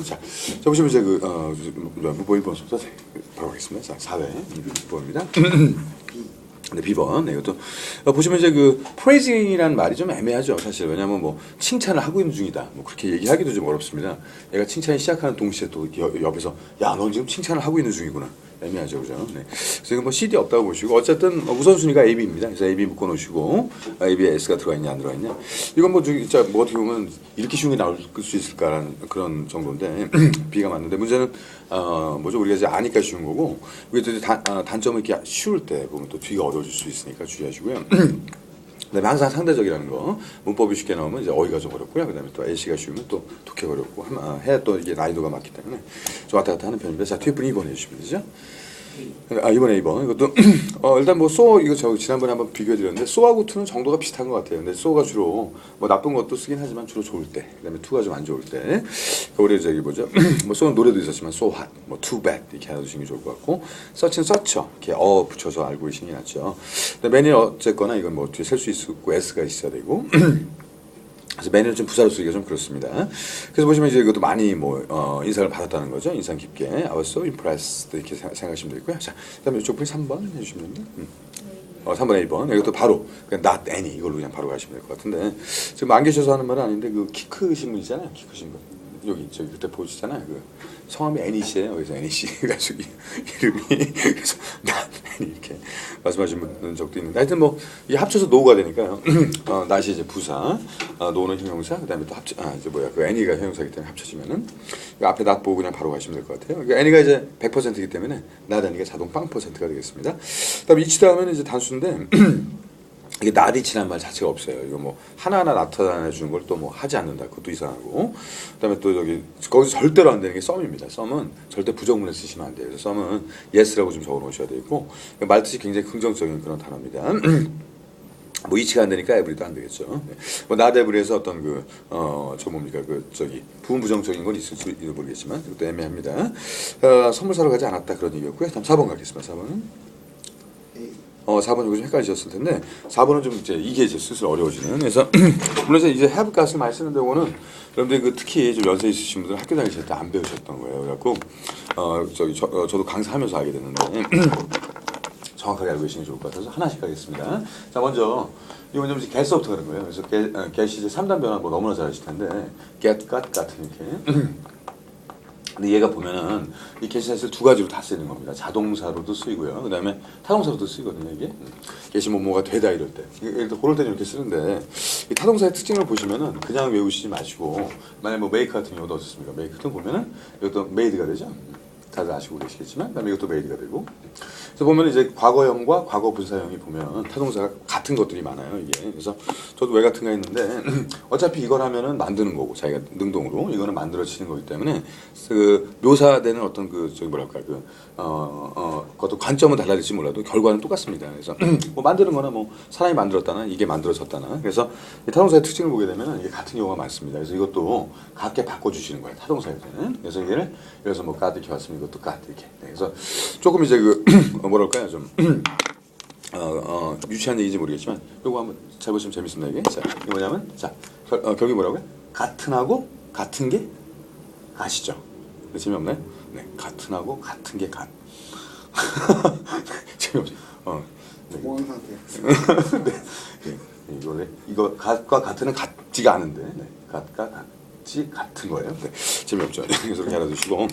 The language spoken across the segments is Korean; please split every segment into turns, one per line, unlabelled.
자 보시면 이제 문법 1번 순서 바로 가겠습니다. 자 4회 1번입니다. 네, B번. 네, 이것도 보시면 이제 그 praising이라는 말이 좀 애매하죠, 사실. 왜냐하면 뭐 칭찬을 하고 있는 중이다. 뭐 그렇게 얘기하기도 좀 어렵습니다. 얘가 칭찬이 시작하는 동시에 또 옆에서 야, 넌 지금 칭찬을 하고 있는 중이구나. 애매하죠, 그죠? 네. 그래서 이거 뭐 CD 없다고 보시고 어쨌든 우선순위가 AB입니다. 그래서 AB 묶어 놓으시고 AB에 S가 들어가 있냐 안 들어가 있냐. 이건 뭐 진짜 뭐 어떻게 보면 이렇게 쉬운 게 나올 수 있을까라는 그런 정도인데 B가 맞는데 문제는 뭐죠? 우리가 이제 아니까 쉬운 거고 이게 또 단점은 이렇게 쉬울 때 보면 또 뒤가 어려워질 수 있으니까 주의하시고요. 그다음에 항상 상대적이라는 거 문법이 쉽게 나오면 이제 어휘가 좀 어렵고요. 그다음에 또 A씨가 쉬우면 또 독해가 어렵고 해야 또 이게 난이도가 많기 때문에 좀 왔다 갔다 하는 편입니다. 자, 뒤에 분 2번 해주시면 되죠. 이번에 2번 이것도 일단 뭐 so 이거 저 지난번에 한번 비교해드렸는데 so하고 to는 정도가 비슷한 것 같아요. 근데 so가 주로 뭐 나쁜 것도 쓰긴 하지만 주로 좋을 때, 그다음에 to가 좀 안 좋을 때. 우리 저기 뭐죠? 뭐 so는 노래도 있었지만 so hot, 뭐 too bad 이렇게 알아두시는 게 좋을 것 같고, such는 such 이렇게 붙여서 알고 계시는 게 낫죠. 근데 man이 어쨌거나 이건 뭐 뒤에 셀 수 있고 s가 있어야 되고. 그래서 매니는 좀 부사로 쓰기가 좀 그렇습니다. 그래서 보시면 이제 이것도 많이 뭐 인상을 받았다는 거죠. 인상 깊게. I was so impressed 이렇게 생각하시면 되고요. 자, 그다음에 이쪽 분이 3번 해주시면 됩니다. 3번 A번. 이것도 바로 그냥 not any 이걸로 그냥 바로 가시면 될 것 같은데 지금 안 계셔서 하는 말은 아닌데 그 키 크신 분 있잖아요. 키 크신 분. 여기 저기 그때 보시잖아요. 그 성함이 애니씨예요. 그래서 애니씨 가지고 이름이 그래서 not any 이렇게 말씀하시는 적도 있는데 하여튼 뭐 이게 합쳐서 노가 되니까요. not이 이제 부사, 노는 형용사, 그다음에 또 이제 그 any가 형용사이기 때문에 합쳐지면은 앞에 not 보고 그냥 바로 가시면 될 것 같아요. 그러니까 any가 이제 100%이기 때문에 not any가 자동 0%가 되겠습니다. 그다음에 이치다 하면 이제 단수인데. 이게 날이 지난 말 자체가 없어요. 이거 뭐 하나하나 나타내 주는 걸 또 뭐 하지 않는다. 그것도 이상하고. 그다음에 또 거기서 절대로 안 되는 게 썸입니다. 썸은 절대 부정문에 쓰시면 안 돼요. 그래서 썸은 yes라고 좀 적어 놓으셔야 되고 말뜻이 굉장히 긍정적인 그런 단어입니다. 뭐 이치가 안 되니까 에브리도 안 되겠죠. 뭐 나데브리에서 어떤 부분 부정적인 건 있을지 모르겠지만 그것도 애매합니다. 선물 사러 가지 않았다 그런 얘기였고요. 다음 4번 가겠습니다. 4번은 4번 이거 좀 헷갈리셨을 텐데 4번은 좀 이게 이제 슬슬 어려워지는. 그래서 물론 이제 have got을 많이 쓰는 데고는 여러분들 특히 좀 연세 있으신 분들 학교 다니실 때 안 배우셨던 거예요. 그래갖고 저도 강사하면서 알게 됐는데 정확하게 알고 계시는 게 좋을 것 같아서 하나씩 가겠습니다. 자, 먼저 이건 좀 get서부터 그런 거예요. 그래서 get이 이제 3단 변화 뭐 너무나 잘 아실 텐데 get, got 같은 이렇게. 근데 얘가 보면은 이 get을 두 가지로 다 쓰는 겁니다. 자동사로도 쓰이고요. 그 다음에 타동사로도 쓰이거든요. 이게 get이 뭐가 되다 이럴 때. 예를 들어 그럴 때는 이렇게 쓰는데 이 타동사의 특징을 보시면은 그냥 외우시지 마시고 만약 뭐 make 같은 경우도 어떻습니까? make 같은 거 보면은 이것도 made가 되죠. 다들 아시고 계시겠지만 그다음에 이것도 made가 되고. 그래서 보면 이제 과거형과 과거 분사형이 보면 타동사가 같은 것들이 많아요. 이게 그래서 저도 왜 같은가 했는데 어차피 이걸 하면은 만드는 거고 자기가 능동으로 이거는 만들어지는 거기 때문에 그 묘사되는 어떤 그것도 관점은 달라질지 몰라도 결과는 똑같습니다. 그래서 뭐 만드는 거나 뭐 사람이 만들었다나 이게 만들어졌다나 그래서 이 타동사의 특징을 보게 되면은 이게 같은 경우가 많습니다. 그래서 이것도 같게 바꿔주시는 거예요. 타동사에서는. 그래서 얘를 그래서 뭐 갓 이렇게 왔으면 이것도 갓 이렇게. 그래서 조금 이제 뭐랄까요 좀 유치한 얘기인지 모르겠지만 이거 한번 잘 보시면 재밌습니다. 이게 자 이게 뭐냐면 자 결국이 뭐라고요? 같은하고 같은 게 아시죠? 재미없나요? 네, 같은하고 같은 게 갓. 재미없죠? 네. 네. 이거 갓과 같은은 같지가 않은데 네. 갓과 같지 같은 거예요. 네. 재미없죠? 그래서 그렇게 알아두시고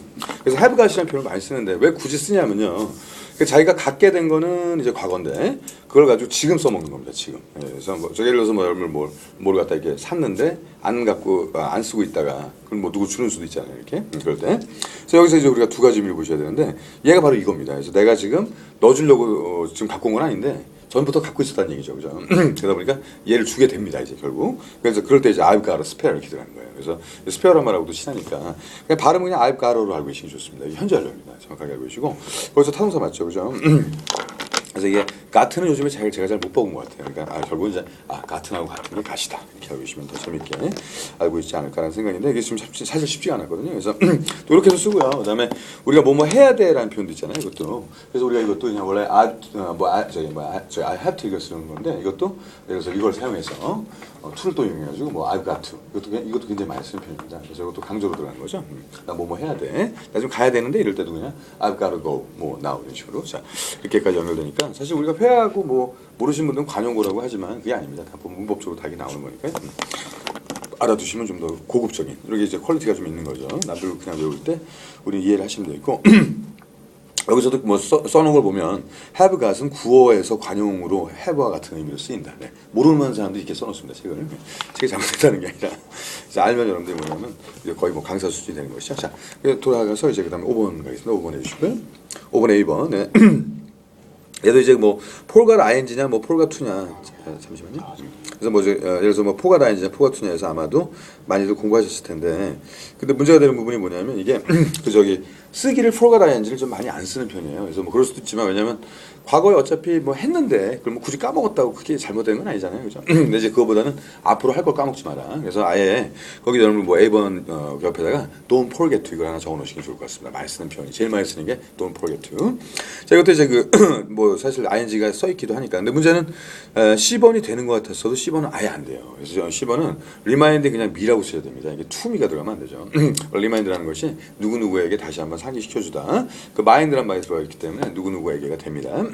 그래서 have got이라는 표현을 많이 쓰는데 왜 굳이 쓰냐면요. 자기가 갖게 된 거는 이제 과거인데 그걸 가지고 지금 써먹는 겁니다. 지금. 그래서 뭐 예를 들어서 뭘 갖다 이렇게 샀는데 안 쓰고 있다가 그럼 뭐 누구 주는 수도 있잖아요. 이렇게 그럴 때. 그래서 여기서 이제 우리가 두 가지 의미를 보셔야 되는데 얘가 바로 이겁니다. 그래서 내가 지금 넣어주려고 지금 갖고 온 건 아닌데 전부터 갖고 있었다는 얘기죠, 그죠? 그러다 보니까 얘를 주게 됩니다, 이제 결국. 그래서 그럴 때 이제 I've got a spare 이렇게 들어가는 거예요. 그래서 스페어란 말하고도 친하니까 그냥 발음은 그냥 I've got로 알고 계시면 좋습니다. 이게 현재 완료입니다. 정확하게 알고 계시고 거기서 타동사 맞죠, 그죠? 그래서 이게 가트는 요즘에 제가 잘 못 본 것 같아요. 그러니까 결국은 이제 가트하고 같은 게 갓이다 이렇게 알고 계시면 더 재밌게 알고 있지 않을까라는 생각인데 이게 지금 사실 쉽지가 않았거든요. 그래서 또 이렇게 해서 쓰고요. 그다음에 우리가 뭐 해야 돼라는 표현도 있잖아요. 이것도 그래서 우리가 이것도 그냥 원래 I have to 이거 쓰는 건데 이것도 그래서 이걸 사용해서 툴을 또 이용해가지고 I've got to 이것도 굉장히 많이 쓰는 표현입니다. 그래서 이것도 강조로 들어간 거죠. 나 뭐 해야 돼. 나 지금 가야 되는데 이럴 때도 그냥 I've got to go now 이런 식으로 자 이렇게까지 연결되니까 사실 우리가 회하고 모르신 분들은 관용고라고 하지만 그게 아닙니다. 다 보면 문법적으로 다 나오는 거니까요. 알아두시면 좀 더 고급적인 이렇게 이제 퀄리티가 좀 있는 거죠. 남들 그냥 외울 때 우리 이해를 하시면 되고 여기서도 써놓은 걸 보면 have got은 구어에서 관용으로 have와 같은 의미로 쓰인다. 네. 모르는 사람도 이렇게 써놓습니다. 책을. 책이 잘못했다는 게 아니라 알면 여러분들이 뭐냐면 거의 강사 수준이 되는 것이죠. 자, 돌아가서 이제 그다음에 5번 가겠습니다. 5번 해주시고요. 5번 A번. 네. 얘도 이제 폴가 ing냐 폴가 투냐 잠시만요. 그래서 예를 들어서 폴가 ing냐 폴가 투냐 해서 아마도 많이들 공부하셨을 텐데 근데 문제가 되는 부분이 뭐냐면 이게 쓰기를 폴가 ing를 좀 많이 안 쓰는 편이에요. 그래서 그럴 수도 있지만 왜냐면 과거에 어차피 했는데 그럼 굳이 까먹었다고 그게 잘못된 건 아니잖아요, 그죠? 근데 이제 그거보다는 앞으로 할 걸 까먹지 마라. 그래서 아예 거기 여러분 A번 옆에다가 don't forget to 이걸 하나 적어놓으시면 좋을 것 같습니다. 많이 쓰는 표현이 제일 많이 쓰는 게 don't forget to. 자 이것도 이제 사실 ing가 써 있기도 하니까. 근데 문제는 C번이 되는 것 같았어도 C번은 아예 안 돼요. 그래서 C번은 remind 그냥 me라고 써야 됩니다. 이게 tome가 들어가면 안 되죠. remind라는 것이 누구누구에게 다시 한번 상기시켜주다. 그 mind란 말이 들어가 있기 때문에 누구누구에게가 됩니다.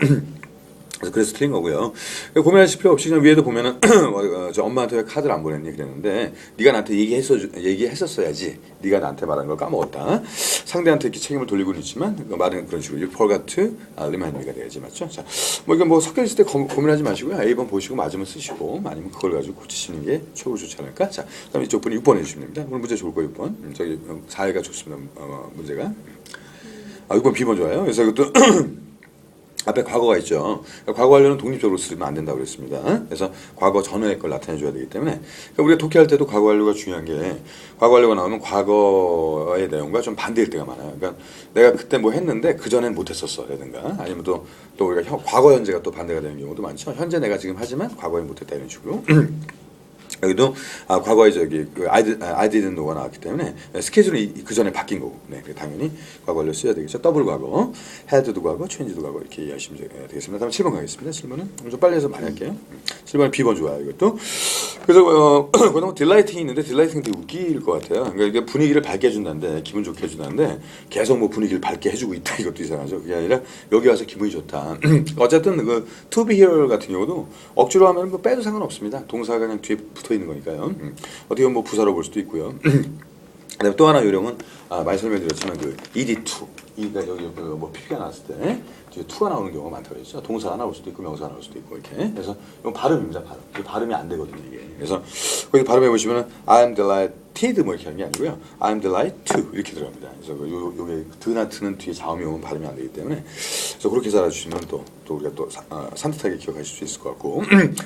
그래서 틀린 거고요. 고민하실 필요 없이 그냥 위에도 보면은 저 엄마한테 왜 카드를 안 보냈니 그랬는데 네가 나한테 얘기했었어야지. 네가 나한테 말한 걸 까먹었다. 상대한테 이렇게 책임을 돌리고는 있지만 말은 그런 식으로 you forgot to remind me가 돼야지 맞죠? 자, 이게 섞여 있을 때 고민하지 마시고요. A번 보시고 맞으면 쓰시고 아니면 그걸 가지고 고치시는 게 최고 좋지 않을까? 자, 그다음에 이쪽 분이 6번 해주시면 됩니다. 오늘 문제 좋을 거예요 6번. 저기 4회가 좋습니다. 문제가 6번 B번 좋아요. 그래서 이것도 앞에 과거가 있죠. 과거 완료는 독립적으로 쓰면 안 된다고 그랬습니다. 그래서 과거 전후의 걸 나타내줘야 되기 때문에 우리가 독해할 때도 과거 완료가 중요한 게 과거 완료가 나오면 과거의 내용과 좀 반대일 때가 많아요. 그러니까 내가 그때 했는데 그 전엔 못했었어 라든가 아니면 또 우리가 과거 현재가 또 반대가 되는 경우도 많죠. 현재 내가 지금 하지만 과거에 못했다 이런 식으로. 여기도 과거에 I didn't know가 나왔기 때문에 스케줄이 그 전에 바뀐 거고 당연히 과거 완료 써야 되겠죠. 더블 과거, had도 과거, changed도 과거 이렇게 이해하시면 되겠습니다. 다음 7번 가겠습니다. 7번은 좀 빨리 해서 많이 할게요. 7번은 B번 좋아요. 이것도. 그래서 그다음 딜라이팅이 있는데 딜라이팅 되게 웃길 것 같아요. 그러니까 이게 분위기를 밝게 해준다는데 기분 좋게 해준다는데 계속 분위기를 밝게 해주고 있다 이것도 이상하죠. 그게 아니라 여기 와서 기분이 좋다. 어쨌든 to be here 같은 경우도 억지로 하면 빼도 상관없습니다. 동사가 그냥 뒤에 붙어 있는 거니까요. 어떻게 보면 부사로 볼 수도 있고요. 그다음에 또 하나 요령은 많이 설명드렸지만 ed2 그러니까 여기 PP가 나왔을 때 뒤에 to가 나오는 경우가 많다고 그랬죠. 동사가 나올 수도 있고 명사가 나올 수도 있고 이렇게. 그래서 이건 발음입니다. 발음이 안 되거든요 이게. 그래서 거기 발음해 보시면은 I'm delighted 이렇게 하는 게 아니고요. I'm delighted to 이렇게 들어갑니다. 그래서 요게 드나 트는 뒤에 자음이 오면 발음이 안 되기 때문에 그래서 그렇게 해서 알아주시면 또 우리가 또 산뜻하게 기억하실 수 있을 것 같고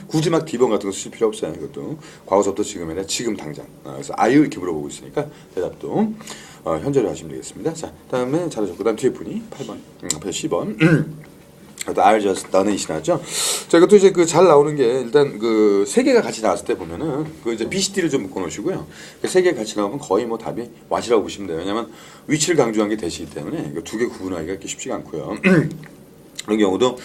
굳이 D번 같은 거 쓰실 필요 없어요. 이것도 과거서부터 지금에 대한 지금 당장. 그래서 are you 이렇게 물어보고 있으니까 대답도 현재로 하시면 되겠습니다. 자, 다음에 잘하셨고 그다음 뒤에 분이 8번, 앞에 10번. I'll just done이 나왔죠. 자, 이것도 이제 잘 나오는 게 일단 세 개가 같이 나왔을 때 보면은 이제 BCD를 좀 묶어 놓으시고요. 세 개가 같이 나오면 거의 답이 what이라고 보시면 돼요. 왜냐면 위치를 강조한 게 대시이기 때문에 이거 두 개 구분하기가 그렇게 쉽지가 않고요. 그런 경우도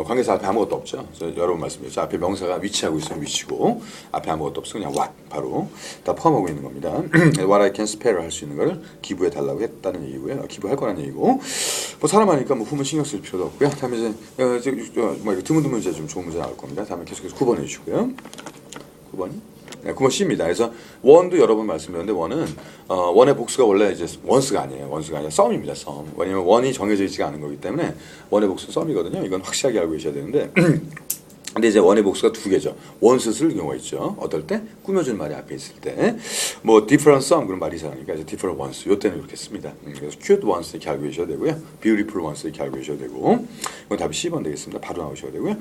관계사 앞에 아무것도 없죠. 여러 번 말씀드렸죠. 앞에 명사가 위치하고 있으면 위치고 앞에 아무것도 없어 그냥 what 바로 다 포함하고 있는 겁니다. What I can spare를 할 수 있는 걸 기부해 달라고 했다는 얘기고요. 기부할 거라는 얘기고 후문 신경 쓸 필요도 없고요. 다음에 이제 드문드문 이제 좀 좋은 문제 나올 겁니다. 다음에 계속해서 9번 해주시고요. 9번이 9번 C입니다. 그래서 원도 여러 번 말씀드렸는데 원의 복수가 원래 이제 once가 아니에요. some입니다. some. 왜냐면 원이 정해져 있지가 않은 거기 때문에 원의 복수는 some이거든요. 이건 확실하게 알고 계셔야 되는데 근데 이제 원의 복수가 두 개죠. once 쓸 경우가 있죠. 어떨 때? 꾸며준 말이 앞에 있을 때. different some 그런 말이 이상하니까 이제 different once. 요때는 이렇게 씁니다. 그래서 cute once 이렇게 알고 계셔야 되고요. beautiful once 이렇게 알고 계셔야 되고. 이건 답이 10번 되겠습니다. 바로 나오셔야 되고요.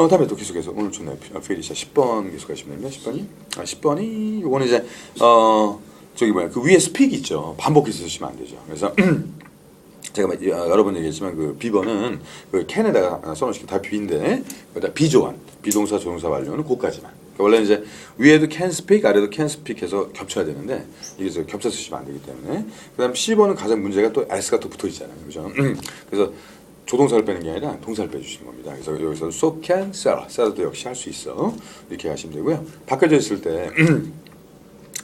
다음에 또 계속해서 오늘 좋네요. 페리샤 10번 계속하시면 됩니다. 10번이. 10번이 요거는 이제 위에 speak 있죠. 반복해서 쓰시면 안 되죠. 그래서 제가 여러 번 얘기했지만 그 비번은 그 캔에다가 써놓으시면 다 B인데 비조한 비동사 조동사 완료는 그까지만. 그러니까 원래 이제 위에도 can speak 아래도 can speak 해서 겹쳐야 되는데 이게 겹쳐 쓰시면 안 되기 때문에. 그다음 10번은 가장 문제가 또 s가 또 붙어 있잖아요, 그죠? 그래서 조동사를 빼는 게 아니라 동사를 빼주시는 겁니다. 그래서 여기서 so can sell, sell도 역시 할 수 있어 이렇게 하시면 되고요. 바뀌어져 있을 때.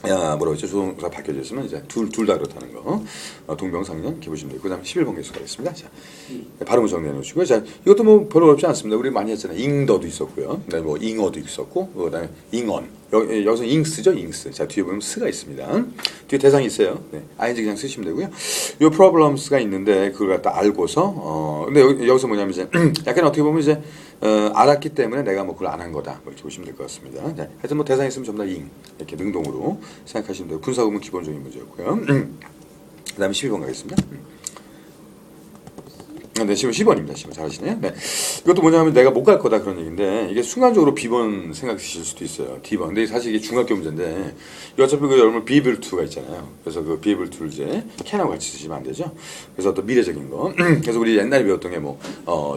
뭐라고 했죠? 조동사 바뀌어져 있으면 이제 둘 다 그렇다는 거. 동명상련 이렇게 보시면 되고. 그 다음에 11번 계속 하겠습니다. 자, 발음을 정리해 놓으시고요. 자, 이것도 뭐 별로 어렵지 않습니다. 우리 많이 했잖아요. 잉더도 있었고요. 그다음에 뭐 잉어도 있었고, 그 다음에 잉언. 여기서 잉스죠, 잉스. 자, 뒤에 보면 스가 있습니다. 뒤에 대상이 있어요. 네, ing 그냥 쓰시면 되고요. 요 problems가 있는데 그걸 갖다 알고서, 근데 여기서 뭐냐면 이제 약간 어떻게 보면 이제 알았기 때문에 내가 뭐 그걸 안 한 거다. 이렇게 보시면 될 것 같습니다. 자, 하여튼 뭐 대상이 있으면 전부 다 ing 이렇게 능동으로 생각하시면 되고 분사구문 기본적인 문제였고요. 그다음에 12번 가겠습니다. 네, 10번입니다. 10번 잘하시네요. 네. 이것도 뭐냐면 내가 못 갈 거다 그런 얘기인데 이게 순간적으로 B번 생각하실 수도 있어요. D번. 근데 사실 이게 중학교 문제인데 이거 어차피 그 여러분 be able to가 있잖아요. 그래서 그 be able to를 이제 can하고 같이 쓰시면 안 되죠. 그래서 또 미래적인 거. 그래서 우리 옛날에 배웠던 게 뭐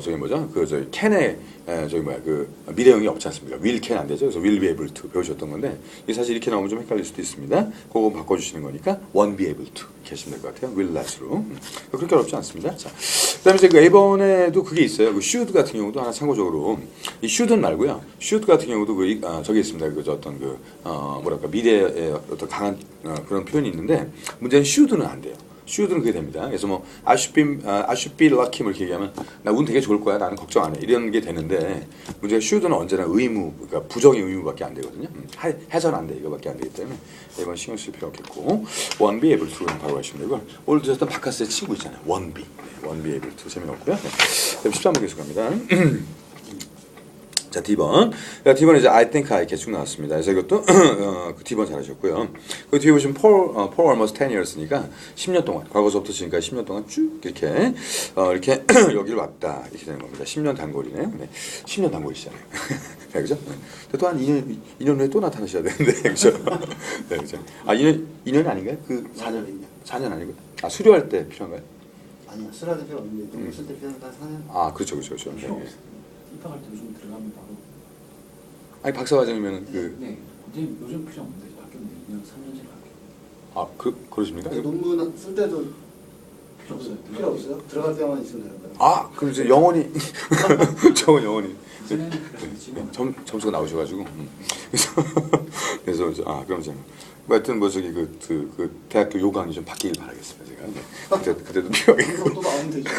저기 뭐죠? 그 저기 can에 저기 뭐야 그 미래형이 없지 않습니까? will can 안 되죠. 그래서 will be able to 배우셨던 건데 이게 사실 이렇게 나오면 좀 헷갈릴 수도 있습니다. 그거 바꿔주시는 거니까 won't be able to 이렇게 하시면 될 것 같아요. will not으로. 그렇게 어렵지 않습니다. 자, 그다음에 이제 그 A번에도 그게 있어요. 그 should 같은 경우도 하나 참고적으로 이 should는 말고요. should 같은 경우도 그 저기 있습니다. 그 어떤 그 뭐랄까 미래의 어떤 강한 그런 표현이 있는데 문제는 should는 안 돼요. should는 그게 됩니다. 그래서 뭐 I should be lucky 뭐 이렇게 얘기하면 나 운 되게 좋을 거야. 나는 걱정 안 해. 이런 게 되는데 문제가 should는 언제나 의무, 그러니까 부정의 의무밖에 안 되거든요. 해선 안 돼. 이거밖에 안 되기 때문에 이번 신경 쓸 필요 없겠고 won't be able to는 바로 하시면 되고 오늘 드셨던 바카스의 친구 있잖아요. won't be. won't be able to 재미없고요. 네. 13번 계속 갑니다. 자, D번. D번에 이제 I think I 이렇게 쭉 나왔습니다. 그래서 이것도 그 D번 잘하셨고요. 그 뒤에 보시면 for almost 10 years니까 10년 동안, 과거서부터 지금까지 10년 동안 쭉 이렇게 이렇게 여기를 왔다 이렇게 되는 겁니다. 10년 단골이네요. 네. 10년 단골이시잖아요. 네, 그죠? 네. 또 한 2년 후에 또 나타나셔야 되는데, 그죠? 네, 그죠? 아, 2년이 아닌가요? 그 4년 아니고? 아, 수료할 때 필요한가요?
아니요, 수료할 때 필요 없는데 좀 쓸 때 필요하니까 4년.
아, 그렇죠, 그렇죠, 그렇죠. 네.
입학할 때 요즘 들어가면 바로.
아니 박사과정이면 그.
네. 이제 요즘 필요 없는데 바뀌었는데 2년 3년째 바뀌어.
아, 그러십니까?
논문 쓸 때도
필요 없어요.
필요 없어요? 들어갈 때만 있으면 되는 거예요?
아, 그럼 이제 영원히 저건 영원히
선생님 그래서 지금
점수가 나오셔가지고 그래서 그럼 이제 뭐 하여튼 뭐 저기 그 대학교 요강이 좀 바뀌길 바라겠습니다 제가. 네. 그때도 필요하겠고.
또 나오면 되죠.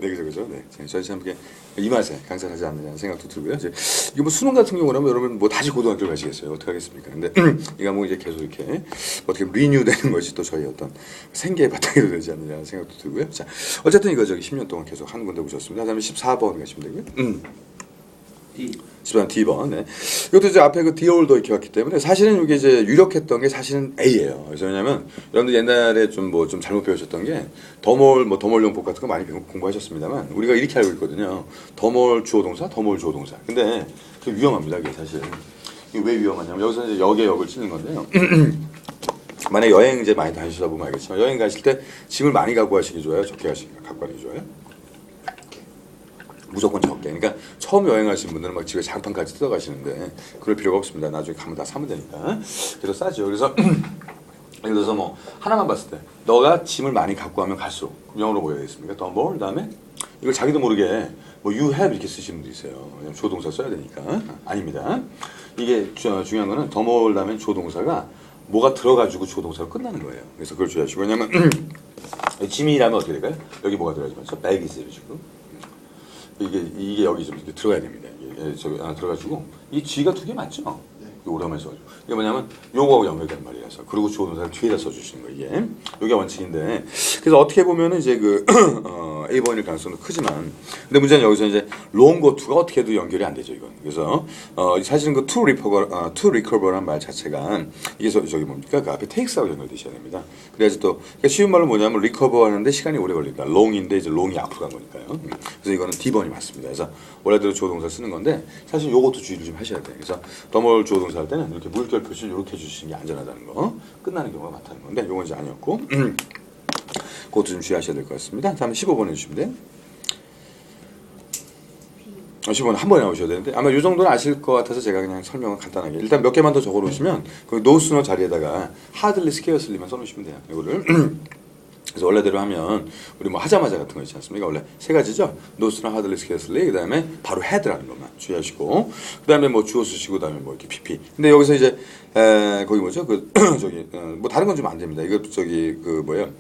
네, 그죠. 네, 저희 참 이렇게 이 맛에 강산하지 않느냐는 생각도 들고요. 이제 이거 뭐 수능 같은 경우라면 여러분 뭐 다시 고등학교를 가시겠어요? 어떻게 하겠습니까? 근데 이가 뭐 이제 계속 이렇게 어떻게 리뉴되는 것이 또 저희 어떤 생계의 바탕이 되지 않느냐는 생각도 들고요. 자, 어쨌든 이거 저기 10년 동안 계속 한 군데 오셨습니다. 그다음에 14번 가시면 되고요.
D.
14번 D번. 네. 이것도 이제 앞에 그 디올도 이렇게 왔기 때문에 사실은 이게 이제 유력했던 게 사실은 A예요. 그래서 왜냐면 여러분들 옛날에 좀 잘못 배우셨던 게 더몰 용법 같은 거 많이 공부하셨습니다만 우리가 이렇게 알고 있거든요. 더몰 주어 동사, 더몰 주어 동사. 근데 그게 위험합니다. 그게 사실. 이게 왜 위험하냐면 여기서 이제 역의 역을 치는 건데요. 만약 여행 이제 많이 다니시다 보면 알겠지만 여행 가실 때 짐을 많이 갖고 가시기 좋아요? 적게 갖고 가시기 좋아요? 무조건 적게. 그러니까 처음 여행하신 분들은 막 집에 장판까지 뜯어가시는데 그럴 필요가 없습니다. 나중에 가면 다 사면 되니까. 그래서 싸죠. 그래서 예를 들어서 뭐 하나만 봤을 때 너가 짐을 많이 갖고 가면 갈수록 영어로 뭐 해야겠습니까? 더 more 다음에 이걸 자기도 모르게 뭐 you have 이렇게 쓰시는 분도 있어요. 왜냐면 조동사 써야 되니까. 아닙니다. 이게 중요한 거는 더 more 다음에 조동사가 뭐가 들어가지고 조동사로 끝나는 거예요. 그래서 그걸 주의하시고. 왜냐면 짐이라면 어떻게 될까요? 여기 뭐가 들어가지고 bag is 이러시고. 이게 여기 좀 이렇게 들어가야 됩니다. 이게 저기 들어가지고 이 G가 두 개 맞죠?
네.
오래만에 써가지고 이게 뭐냐면 요거하고 연결된 말이라서 그리고 주어 동사를 뒤에다 써주시는 거예요. 이게 원칙인데 그래서 어떻게 보면은 이제 그 A번일 가능성도 크지만 근데 문제는 여기서 이제 long to가 어떻게 해도 연결이 안 되죠 이건. 그래서 사실은 그 to recover란 말 자체가 이게 저기 뭡니까 그 앞에 takes하고 연결되셔야 됩니다. 그래야지 또 그러니까 쉬운 말로 뭐냐면 recover 하는데 시간이 오래 걸리니까 long인데 이제 long이 앞으로 간 거니까요. 그래서 이거는 D번이 맞습니다. 그래서 원래대로 주어 동사 쓰는 건데 사실 요것도 주의를 좀 하셔야 돼요. 그래서 더멀 주어 동사 할 때는 이렇게 물결 표시를 이렇게 해주시는 게 안전하다는 거 끝나는 경우가 많다는 건데 요건 이제 아니었고 그것도 좀 주의하셔야 될 것 같습니다. 다음에 15번 해주시면 돼요. 15번 한 번에 나오셔야 되는데 아마 이 정도는 아실 것 같아서 제가 그냥 설명을 간단하게 일단 몇 개만 더 적어 놓으시면 그 노스너 자리에다가 hardly scarcely만 써놓으시면 돼요. 이거를 그래서 원래대로 하면 우리 뭐 하자마자 같은 거 있지 않습니까? 원래 세 가지죠. 노스너 hardly scarcely 그 다음에 바로 had라는 것만 주의하시고 그 다음에 뭐 주어 쓰시고 그 다음에 뭐 이렇게 pp. 근데 여기서 이제 거기 뭐죠? 그 저기 뭐 다른 건 좀 안 됩니다. 이거 저기 그 뭐예요?